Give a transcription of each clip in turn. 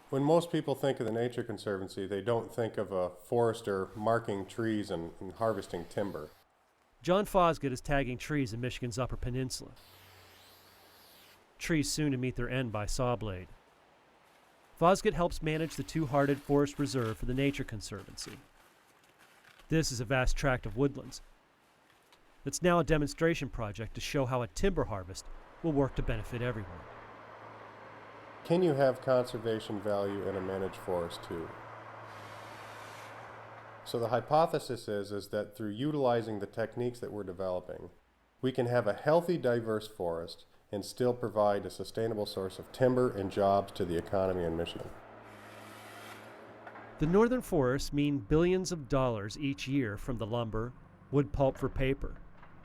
When most people think of the Nature Conservancy, they don't think of a forester marking trees and harvesting timber. John Fosgett is tagging trees in Michigan's Upper Peninsula. Trees soon to meet their end by saw blade. Fosgett helps manage the Two-Hearted Forest Reserve for the Nature Conservancy. This is a vast tract of woodlands. It's now a demonstration project to show how a timber harvest will work to benefit everyone. Can you have conservation value in a managed forest too? So the hypothesis is that through utilizing the techniques that we're developing, we can have a healthy, diverse forest and still provide a sustainable source of timber and jobs to the economy in Michigan. The northern forests mean billions of dollars each year from the lumber, wood pulp for paper,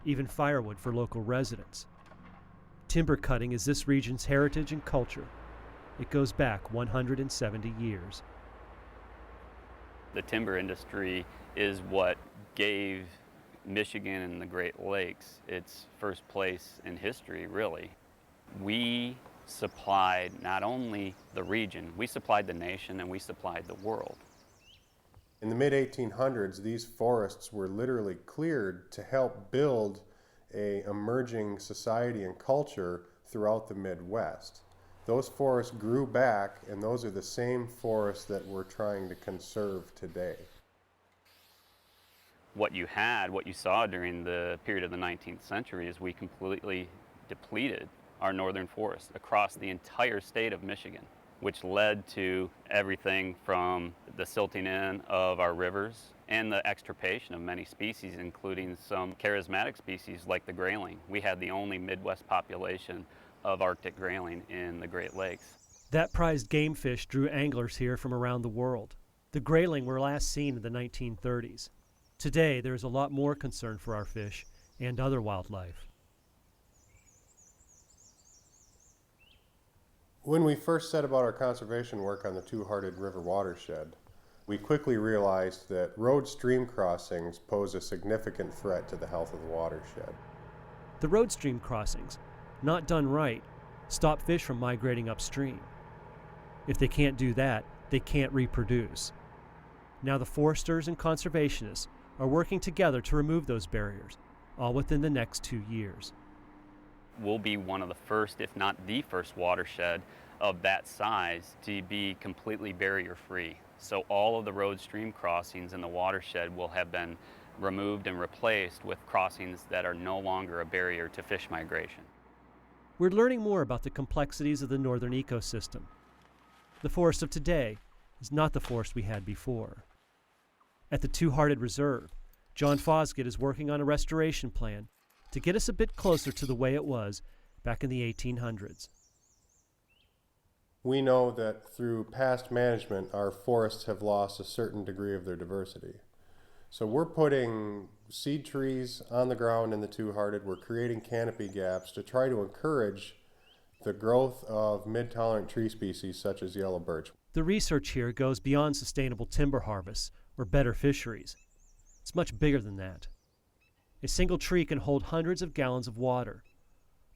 even firewood for local residents. Timber cutting is this region's heritage and culture. It goes back 170 years. The timber industry is what gave Michigan and the Great Lakes its first place in history, really. We supplied not only the region, we supplied the nation and we supplied the world. In the mid-1800s, these forests were literally cleared to help build an emerging society and culture throughout the Midwest. Those forests grew back, and those are the same forests that we're trying to conserve today. What you saw during the period of the 19th century is we completely depleted our northern forests across the entire state of Michigan, which led to everything from the silting in of our rivers and the extirpation of many species, including some charismatic species like the grayling. We had the only Midwest population of Arctic grayling in the Great Lakes. That prized game fish drew anglers here from around the world. The grayling were last seen in the 1930s. Today, there is a lot more concern for our fish and other wildlife. When we first set about our conservation work on the Two-Hearted River watershed, we quickly realized that road stream crossings pose a significant threat to the health of the watershed. The road stream crossings, not done right, stop fish from migrating upstream. If they can't do that, they can't reproduce. Now the foresters and conservationists are working together to remove those barriers, all within the next 2 years. We'll be one of the first, if not the first, watershed of that size to be completely barrier-free. So all of the road stream crossings in the watershed will have been removed and replaced with crossings that are no longer a barrier to fish migration. We're learning more about the complexities of the northern ecosystem. The forest of today is not the forest we had before. At the Two-Hearted Reserve, John Fosgett is working on a restoration plan to get us a bit closer to the way it was back in the 1800s. We know that through past management, our forests have lost a certain degree of their diversity. So we're putting seed trees on the ground in the Two-Hearted. We're creating canopy gaps to try to encourage the growth of mid-tolerant tree species such as yellow birch. The research here goes beyond sustainable timber harvests or better fisheries. It's much bigger than that. A single tree can hold hundreds of gallons of water.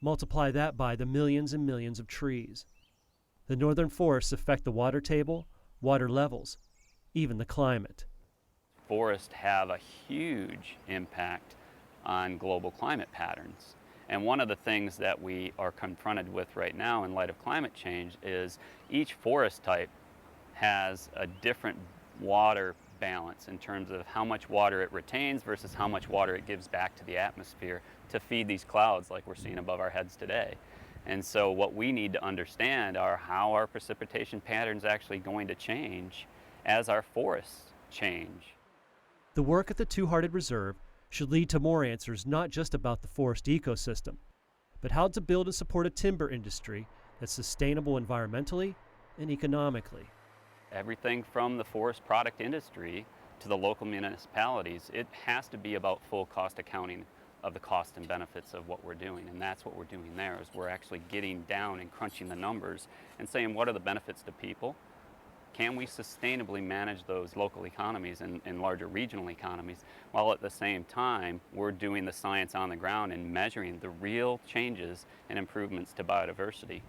Multiply that by the millions and millions of trees. The northern forests affect the water table, water levels, even the climate. Forests have a huge impact on global climate patterns. And one of the things that we are confronted with right now in light of climate change is each forest type has a different water balance in terms of how much water it retains versus how much water it gives back to the atmosphere to feed these clouds like we're seeing above our heads today. And so what we need to understand are how our precipitation patterns actually going to change as our forests change. The work at the Two-Hearted Reserve should lead to more answers not just about the forest ecosystem, but how to build and support a timber industry that's sustainable environmentally and economically. Everything from the forest product industry to the local municipalities, it has to be about full cost accounting of the cost and benefits of what we're doing. And that's what we're doing there, is we're actually getting down and crunching the numbers and saying, what are the benefits to people? Can we sustainably manage those local economies and larger regional economies, while at the same time we're doing the science on the ground and measuring the real changes and improvements to biodiversity?